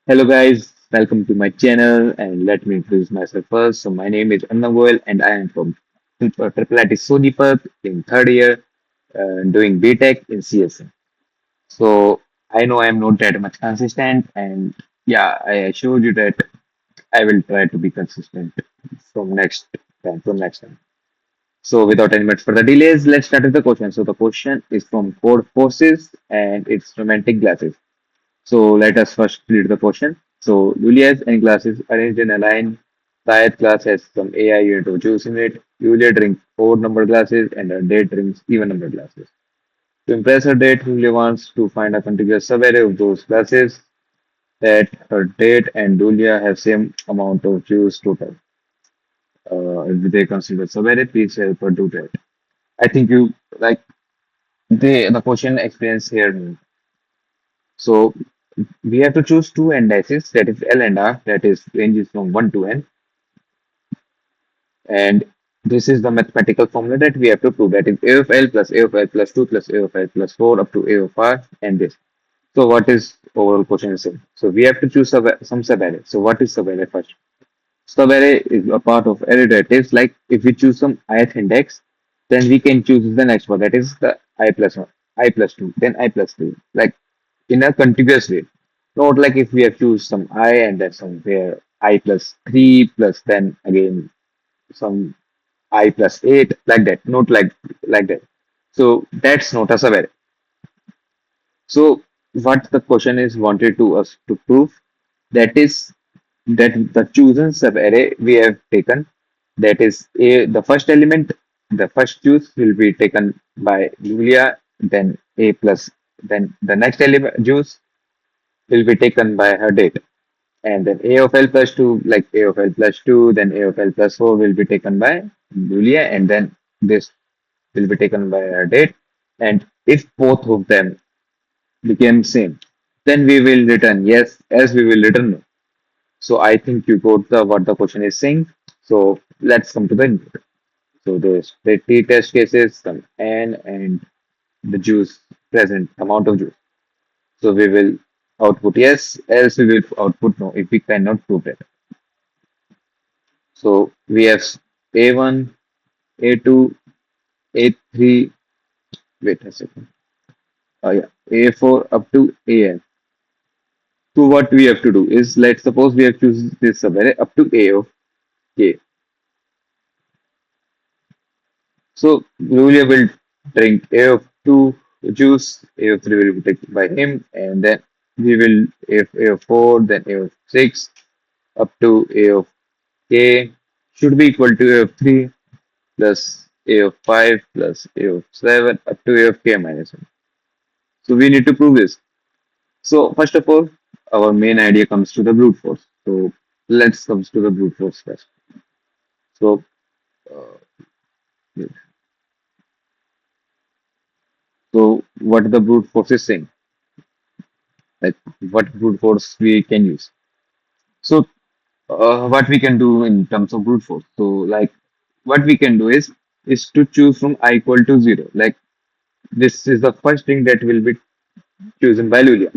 Hello guys, welcome to my channel and let me introduce myself first. So my name is Anna Goel and I am from Triple IT Sonipat in third year doing BTech in CSM. So I know I am not that much consistent and yeah, I assured you that I will try to be consistent from next time. So without any much further delays, let's start with the question. So the question is from Code Forces and it's romantic glasses. So let us first read the question. So Julia's and classes arranged in a line. Syed class has some AI unit of juice in it. Julia drinks four number glasses and her date drinks even number glasses. To impress her date, Julia wants to find a contiguous subarray of those glasses that her date and Julia have same amount of juice total. If they consider subarray, please help her do that. I think you like the question explains here. So we have to choose two indices, that is L and R, that is ranges from 1 to n. And this is the mathematical formula that we have to prove. That is A of L plus A of L plus 2 plus A of L plus 4 up to A of R and this. So what is overall question is saying? So we have to choose some subarray. So what is subarray first? Subarray is a part of array derivatives. Like if we choose some ith index, then we can choose the next one. That is the I plus 1, I plus 2, then I plus 2. Like in a contiguous way. Not like if we have choose some I and then somewhere I plus 3 plus then again some I plus 8 like that. Not like that. So that's not a subarray. So what the question is wanted to us to prove that is that the chosen subarray we have taken, that is a the first element, the first choose will be taken by Julia, then a plus, then the next element juice will be taken by her date, and then a of l plus 2, like a of l plus 2, then a of l plus 4 will be taken by Julia, and then this will be taken by her date, and if both of them became same, then we will return yes, as we will return no. So I think you got the what the question is saying. So let's come to the input. So the t test cases, some n and the juice present amount of juice. So we will output yes, else we will output no if we cannot prove it. So we have A1, A2, A3, wait a second. Oh yeah, A4 up to AN. So what we have to do is let's suppose we have choose this subarray up to A of K. So Julia will drink A of 2 juice, A of 3 will be taken by him, and then we will A of 4, then A of 6 up to A of K should be equal to A of 3 plus A of 5 plus A of 7 up to A of K minus 1. So we need to prove this. So first of all, our main idea comes to the brute force. So let's comes to the brute force first. So uh, what the brute force is saying, like what brute force we can use. So what we can do in terms of brute force. So like what we can do is to choose from I equal to 0. Like this is the first thing that will be chosen by Lulia.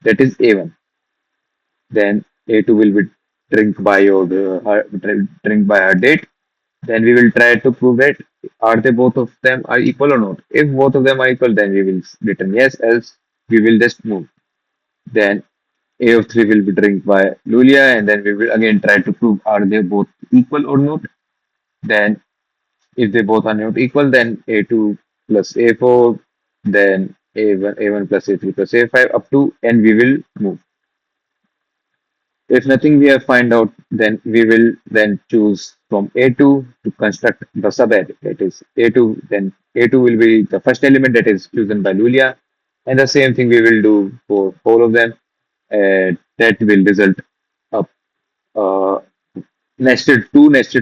That is A1. Then A2 will be drink by her date. Then we will try to prove that are they both of them are equal or not. If both of them are equal, then we will return yes. Else we will just move. Then A of 3 will be drink by Lulia, and then we will again try to prove are they both equal or not. Then if they both are not equal, then A2 plus A4, then A1 plus A3 plus A5 up to, and we will move. If nothing we have find out, then we will then choose from A2 to construct the subarray. That is A2, then A2 will be the first element that is chosen by Lulia. And the same thing we will do for all of them. That will result up uh, nested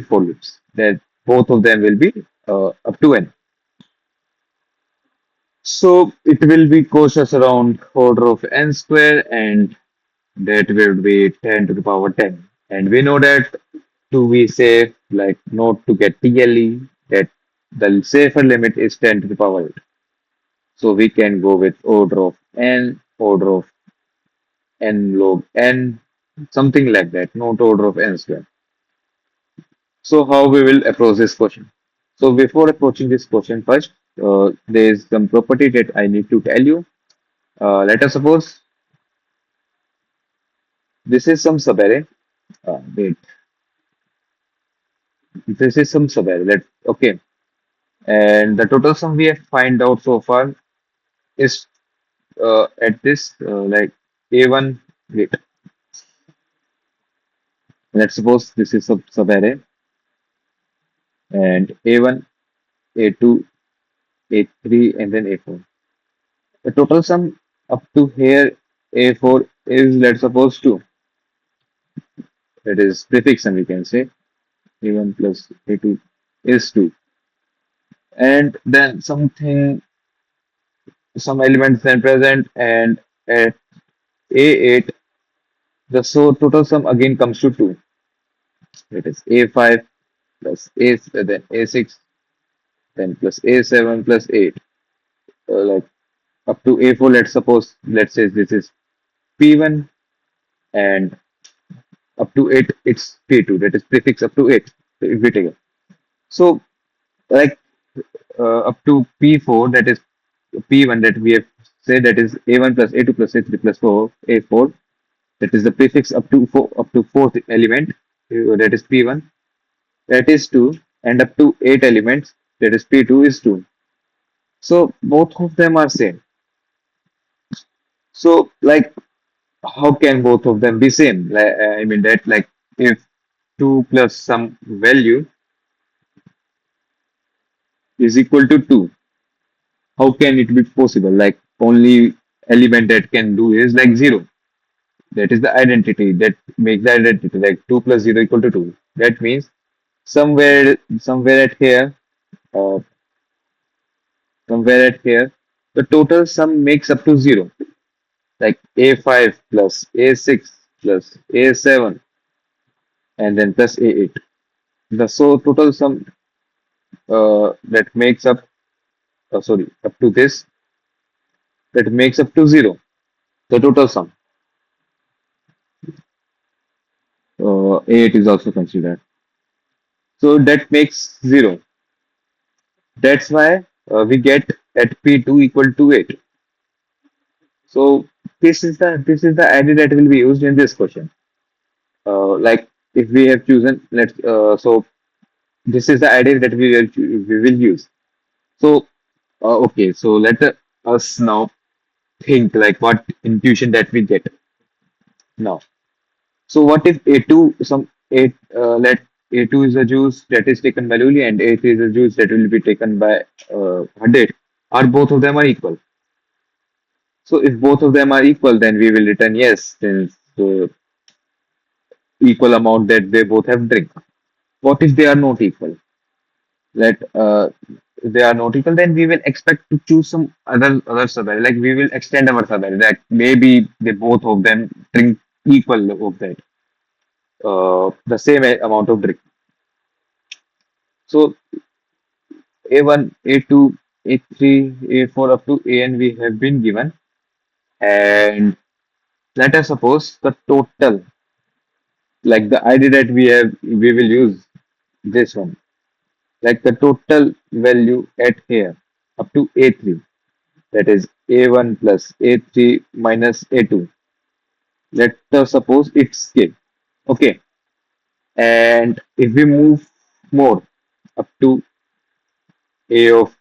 for loops. That both of them will be up to n. So it will be cost us around order of n square, and that will be 10 to the power 10. And we know that to be safe, like not to get TLE, that the safer limit is 10 to the power 8. So we can go with order of n, order of n log n, something like that, not order of n square. So how we will approach this question? So before approaching this question, first there is some property that I need to tell you. Let us suppose this is some subarray. Wait, this is some subarray. Let okay, and the total sum we have find out so far is at this like a1. Wait, let's suppose this is a subarray and a1, a2, a3, and then a4. The total sum up to here a4 is let's suppose 2. That is prefix sum we can say a1 plus a2 is 2. And then something, some elements then present, and at a8 the so total sum again comes to 2. It is a5 plus a then a6 then plus a7 plus 8. Like up to a4, let's suppose, let's say this is p1, and up to 8 it's p2, that is prefix up to 8 if we take it. So like up to p4, that is p1, that we have said, that is a1 plus a2 plus a3 plus 4 a4, that is the prefix up to 4, up to fourth element, that is p1, that is 2, and up to 8 elements, that is p2 is 2. So both of them are same. So like how can both of them be same? Like, I mean that like if 2 plus some value is equal to 2, how can it be possible? Like only element that can do is like 0. That is the identity that makes the identity like 2 plus 0 equal to 2. That means somewhere at here, uh, somewhere at here, the total sum makes up to 0. Like a5 plus a6 plus a7 and then plus a8. The so total sum that makes up sorry, up to this, that makes up to 0. The total sum. 8 is also considered. So that makes 0. That's why we get at P2 equal to 8. So this is the idea that will be used in this question. Like if we have chosen, let's so this is the idea that we will use. So okay, so let us now think like what intuition that we get now. So what if A2 some A let A2 is a juice that is taken by Luli and A3 is a juice that will be taken by Hadid. Are both of them are equal? So if both of them are equal, then we will return yes, since equal amount that they both have drink. What if they are not equal? Let if they are not equal, then we will expect to choose some other subarray. Like we will extend our subarray. That maybe they both of them drink equal of that the same amount of drink. So A1, A2, A3, A4 up to AN we have been given. And let us suppose the total, like the ID that we will use this one, like the total value at here up to A3, that is A1 plus A3 minus A2. Let us suppose it's K. Okay. And if we move more up to A of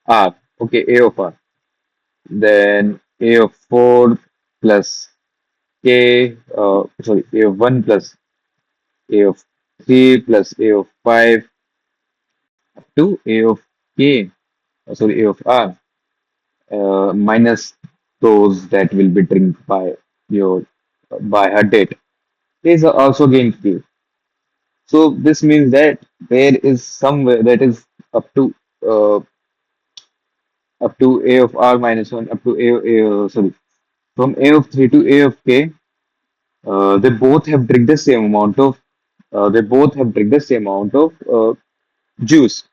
R, okay, A of R, then A of 4 plus K, sorry, A of 1 plus A of 3 plus A of 5 to A of K, sorry, A of R, minus those that will be drinked by your by her date is also gain K. So this means that there is somewhere that is up to uh, A of R minus 1 up to sorry, from A of 3 to A of K. They both have drink the same amount of juice.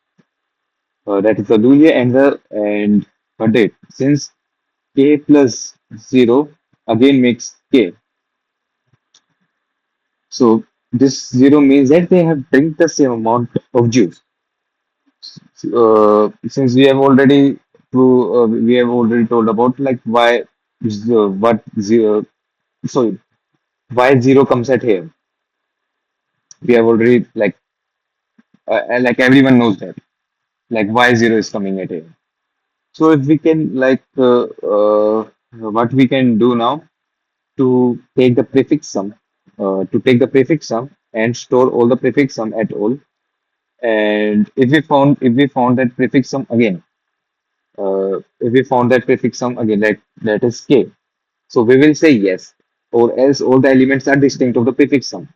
That is the Lulia and the date. Since K plus 0 again makes K. So this zero means that they have drink the same amount of juice. Since we have already told about like why what zero sorry why zero comes at here. We have already like everyone knows that like why zero is coming at here. So if we can what we can do now to take the prefix sum and store all the prefix sum at all. And if we found that prefix sum again, if we found that prefix sum again, that is k. So we will say yes, or else all the elements are distinct of the prefix sum.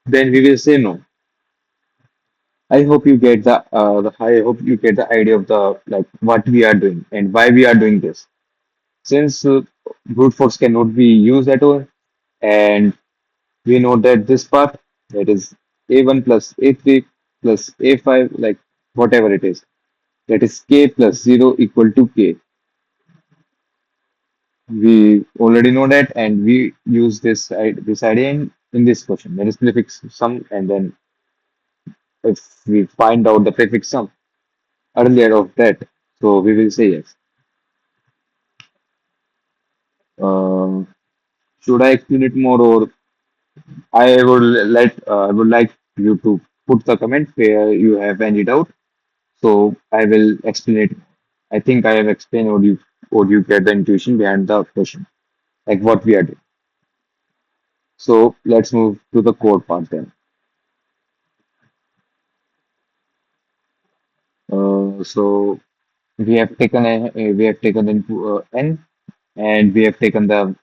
Then we will say no. I hope you get the idea of the like what we are doing and why we are doing this. Since brute force cannot be used at all, and we know that this part, that is a1 plus a3 plus a5, like whatever it is, that is k plus 0 equal to k. We already know that, and we use this idea in this question. That is prefix sum, and then if we find out the prefix sum earlier of that, so we will say yes. Um, should I explain it more, or I would like you to put the comment where you have any doubt. So I will explain it. I think I have explained or you get the intuition behind the question, like what we are doing. So let's move to the core part then. So we have taken into n, and we have taken the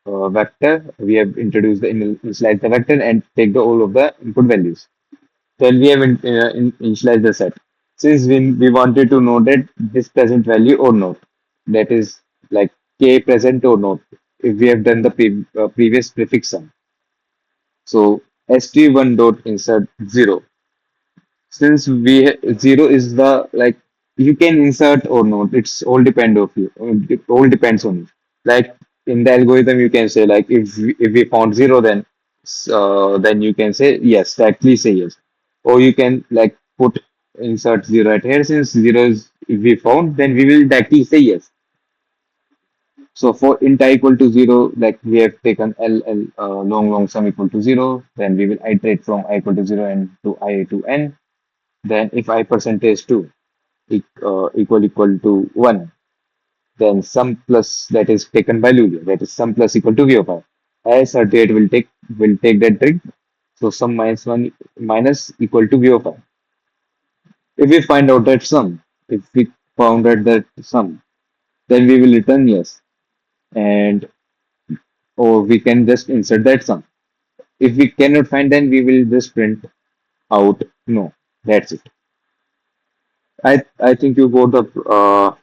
vector. We have introduced the initialize the vector and take the all of the input values. Then we have initialized the set. Since we wanted to know that this present value or not, that is like k present or not, if we have done the previous prefix sum. So st1 dot insert 0. Since zero is the like you can insert or not, it's all depend of you. It all depends on you. Like in the algorithm, you can say like if we found zero, then you can say yes, directly say yes, or you can like put insert zero at here. Since zero is if we found, then we will directly say yes. So for int I equal to zero, like we have taken long sum equal to zero, then we will iterate from I equal to zero and to I to n. Then if I percentage 2 equal to 1, then sum plus that is taken by Lulia, that is sum plus equal to V of I. As our date will take that trig. So sum minus 1 minus equal to V of I. If we find out that sum, if we found out that sum, then we will return yes. And or we can just insert that sum. If we cannot find, then we will just print out no. That's it. I think you got the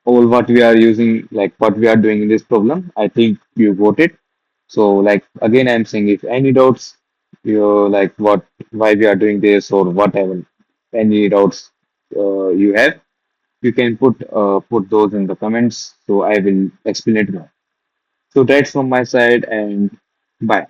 all what we are using, like what we are doing in this problem. I think you got it. So, like again, I'm saying if any doubts, you like why we are doing this or whatever, any doubts you have, you can put those in the comments. So I will explain it now. So that's from my side, and bye.